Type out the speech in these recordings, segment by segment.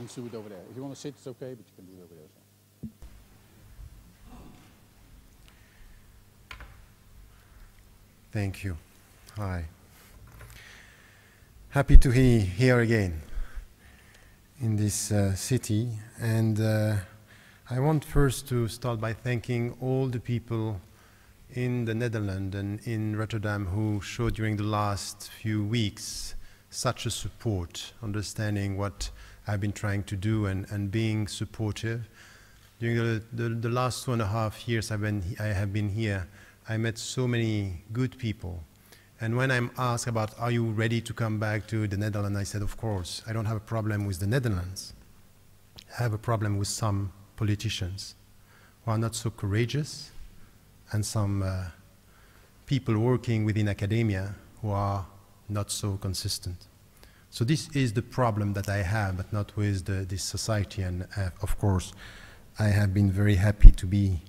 You can do it over there. If you want to sit, it's okay, but you can do it over there as well. Thank you. Hi. Happy to be here again in this city. And I want first to start by thanking all the people in the Netherlands and in Rotterdam who showed during the last few weeks such a support, understanding what I've been trying to do and being supportive. During the last 2.5 years I have been here, I met so many good people. And when I'm asked about, are you ready to come back to the Netherlands, I said, of course. I don't have a problem with the Netherlands. I have a problem with some politicians who are not so courageous, and some people working within academia who are not so consistent. So this is the problem that I have, but not with this society. And of course, I have been very happy to be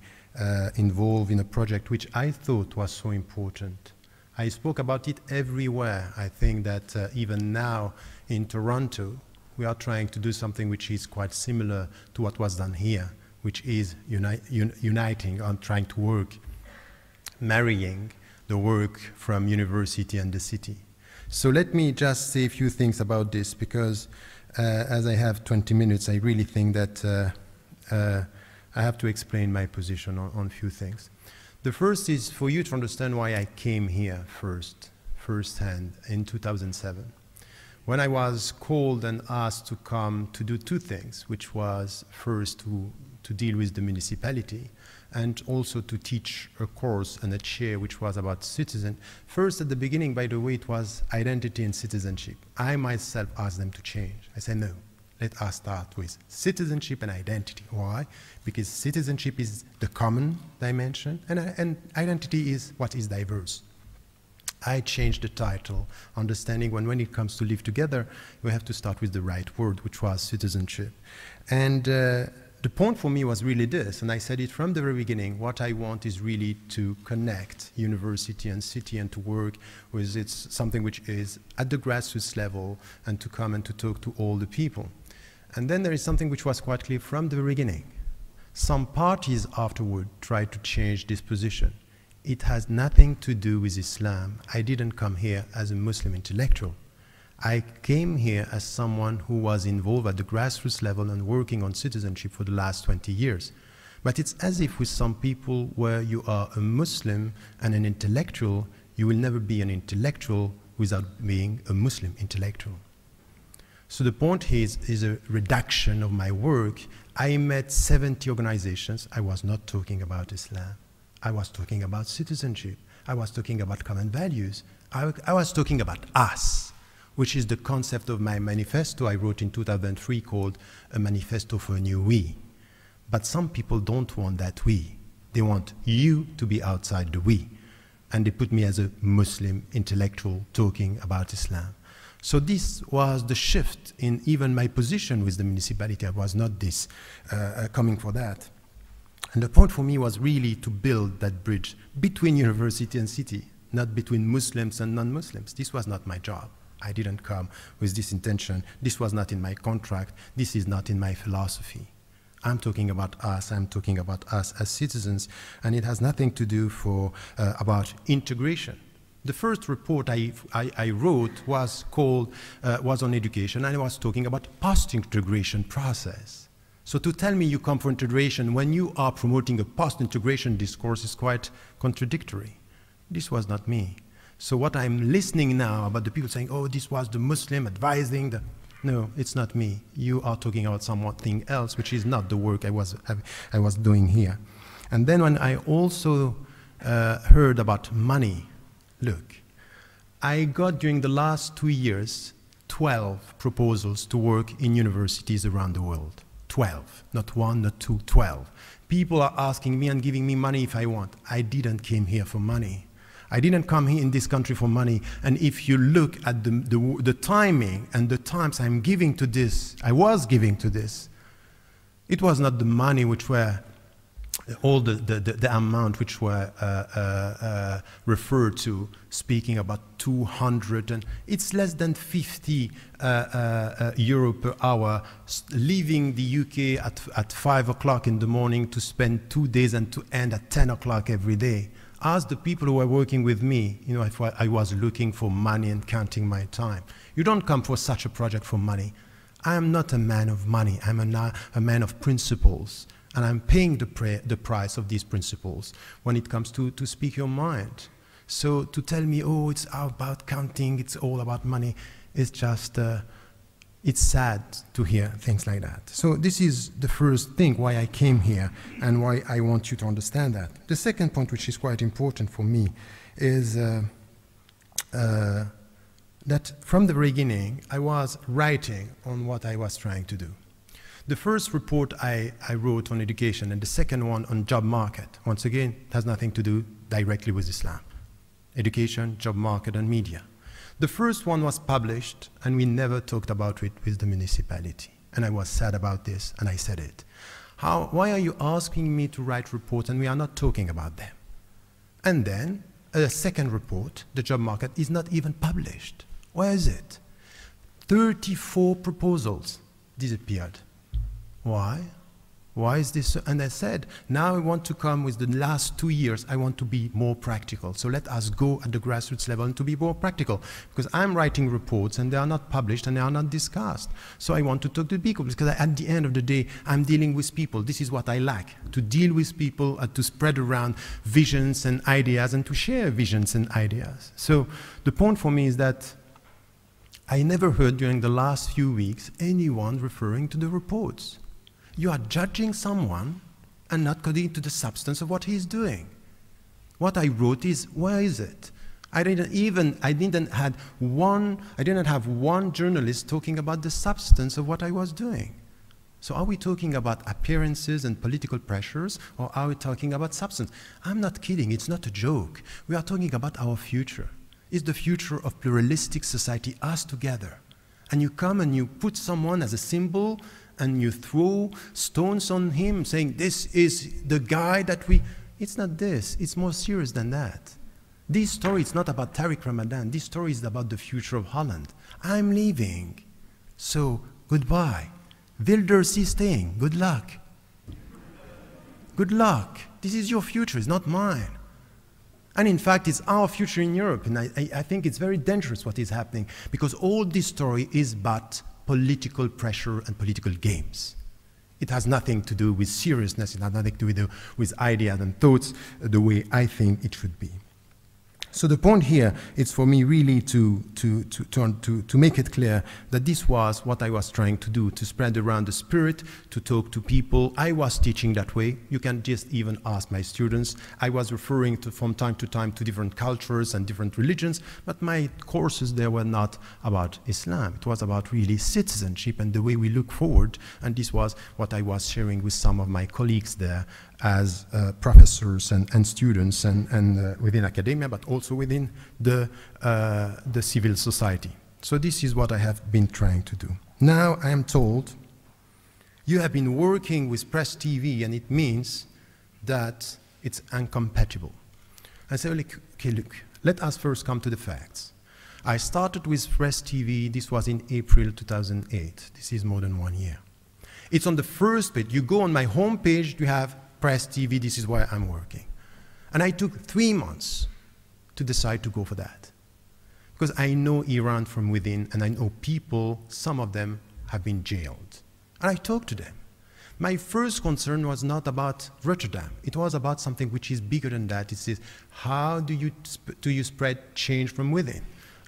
involved in a project which I thought was so important. I spoke about it everywhere. I think that even now in Toronto, we are trying to do something which is quite similar to what was done here, which is uniting and trying to work, marrying the work from university and the city. So let me just say a few things about this, because as I have 20 minutes, I really think that I have to explain my position on a few things. The first is for you to understand why I came here firsthand in 2007. When I was called and asked to come to do two things, which was first to deal with the municipality and also to teach a course and a chair which was about citizen. First, at the beginning, by the way, it was identity and citizenship. I myself asked them to change. I said, no, let us start with citizenship and identity. Why? Because citizenship is the common dimension, and identity is what is diverse. I changed the title, understanding when it comes to live together, we have to start with the right word, which was citizenship. And the point for me was really this, and I said it from the very beginning, what I want is really to connect university and city and to work with something which is at the grassroots level and to come and to talk to all the people. And then there is something which was quite clear from the very beginning. Some parties afterward tried to change this position. It has nothing to do with Islam. I didn't come here as a Muslim intellectual. I came here as someone who was involved at the grassroots level and working on citizenship for the last 20 years. But it's as if with some people where you are a Muslim and an intellectual, you will never be an intellectual without being a Muslim intellectual. So the point is a reduction of my work. I met 70 organizations. I was not talking about Islam. I was talking about citizenship. I was talking about common values. I was talking about us, which is the concept of my manifesto I wrote in 2003 called A Manifesto for a New We. But some people don't want that we. They want you to be outside the we. And they put me as a Muslim intellectual talking about Islam. So this was the shift in even my position with the municipality. I was not coming for that. And the point for me was really to build that bridge between university and city, not between Muslims and non-Muslims. This was not my job. I didn't come with this intention. This was not in my contract. This is not in my philosophy. I'm talking about us. I'm talking about us as citizens, and it has nothing to do about integration. The first report I wrote was on education, and I was talking about post-integration process. So to tell me you come for integration when you are promoting a post-integration discourse is quite contradictory. This was not me. So what I'm listening now about the people saying, oh, this was the Muslim advising the... No, it's not me. You are talking about something else, which is not the work I was doing here. And then when I also heard about money, look, I got during the last 2 years 12 proposals to work in universities around the world. 12, not one, not two, 12. People are asking me and giving me money if I want. I didn't came here for money. I didn't come here in this country for money. And if you look at the timing and the times I'm giving to this, I was giving to this, it was not the money which were all the amount which were referred to, speaking about 200, and it's less than 50 euro per hour, leaving the UK at 5 o'clock in the morning to spend 2 days and to end at 10 o'clock every day. Ask the people who are working with me, you know, if I was looking for money and counting my time. You don't come for such a project for money. I am not a man of money. I'm a man of principles. And I'm paying the price of these principles when it comes to speak your mind. So to tell me, oh, it's all about counting, it's all about money, it's just, it's sad to hear things like that. So this is the first thing why I came here and why I want you to understand that. The second point, which is quite important for me, is that from the beginning, I was writing on what I was trying to do. The first report I wrote on education, and the second one on job market. Once again, it has nothing to do directly with Islam. Education, job market, and media. The first one was published, and we never talked about it with the municipality. And I was sad about this, and I said it. Why are you asking me to write reports, and we are not talking about them? And then, a second report, the job market, is not even published. Where is it? 34 proposals disappeared. Why? Why is this? And I said, now I want to come with the last 2 years, I want to be more practical. So let us go at the grassroots level and to be more practical. Because I'm writing reports and they are not published and they are not discussed. So I want to talk to people because at the end of the day, I'm dealing with people. This is what I like, to deal with people, to spread around visions and ideas and to share visions and ideas. So the point for me is that I never heard during the last few weeks anyone referring to the reports. You are judging someone and not getting to the substance of what he is doing. What I wrote is, where is it? I didn't have one journalist talking about the substance of what I was doing. So are we talking about appearances and political pressures, or are we talking about substance? I'm not kidding, it's not a joke. We are talking about our future. It's the future of pluralistic society, us together. And you come and you put someone as a symbol and you throw stones on him saying, this is the guy that we... It's not this, it's more serious than that. This story is not about Tariq Ramadan, this story is about the future of Holland. I'm leaving, so goodbye. Wilders is staying, good luck. Good luck, this is your future, it's not mine. And in fact, it's our future in Europe, and I think it's very dangerous what is happening, because all this story is but political pressure and political games. It has nothing to do with seriousness, it has nothing to do with ideas and thoughts the way I think it should be. So the point here is for me really to make it clear that this was what I was trying to do, to spread around the spirit, to talk to people. I was teaching that way. You can just even ask my students. I was referring to, from time to different cultures and different religions, but my courses there were not about Islam. It was about really citizenship and the way we look forward, and this was what I was sharing with some of my colleagues there as professors and students and within academia, but also within the civil society. So this is what I have been trying to do. Now I am told you have been working with Press TV and it means that it's incompatible. I say, okay, look, let us first come to the facts. I started with Press TV, this was in April 2008. This is more than 1 year. It's on the first page. You go on my home page, you have Press TV, this is where I'm working. And I took 3 months to decide to go for that. Because I know Iran from within, and I know people, some of them have been jailed. And I talked to them. My first concern was not about Rotterdam. It was about something which is bigger than that. It says, how do you spread change from within?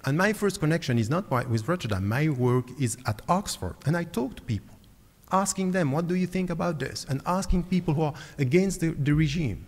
And my first connection is not with Rotterdam. My work is at Oxford, and I talk to people, asking them, what do you think about this? And asking people who are against the regime.